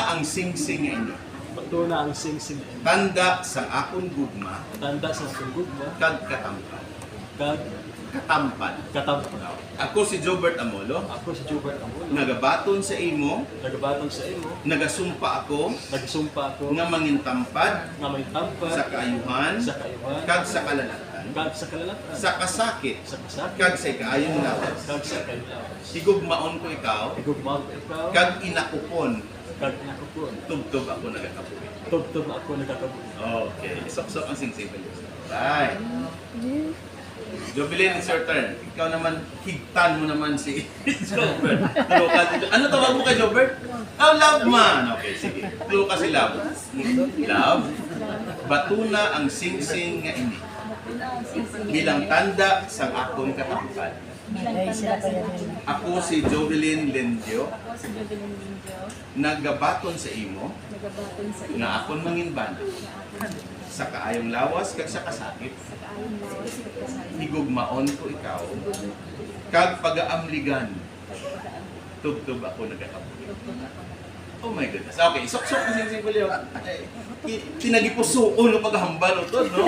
ang singsing ini. Batuna ang singsing. Tanda sa akon gugma, Tanda sa sugugma. kag katampad. Kag Katampad. katampad. Ako si Jobert Amolo, Ako si Jubert Amulo. nagabaton sa imo, Nagabatong sa imo. nagasumpa ako, Nagsumpa ako nga mangintampad nga may tampad sa kaayuhan, sa kaiwan. kag sa kalalatan, Kag sa kalalatan. sa kasakit, Sa kasakit. kag sa kaayong lawas. Kag sa kailan. Higugmaon ko ikaw, Igugmaw ko ikaw. kag inakupon, Kag nakupon. tubtob ako nagakapuwi. Tubtob ako nagkakabuhi. Okay, sok-sok ang singsing. Right. Jovelyn, it's your turn. Ikaw naman, higtan mo naman si Jobert. Turo ka si Ano tawag mo kay Jobert? Oh, love man. Okay, sige. Turo ka si Love. Love. Batuna ang singsing nga ini. Bilang tanda sa akong katampad. Ako si Jovelyn Lendio, Ako si Jovelyn Lindio, nagabaton sa imo, nagabaton sa nga akong manginban sa kaayong lawas kag sa kasakit. sa kaayong lawas at kasayang Higugmaon ko ikaw, kag pagaamligan, tubtub ako nagkakapuwi. Oh my goodness. Okay, sok-sok na singsing ko liyo. Tinagipusuon ng paghambal o to, no?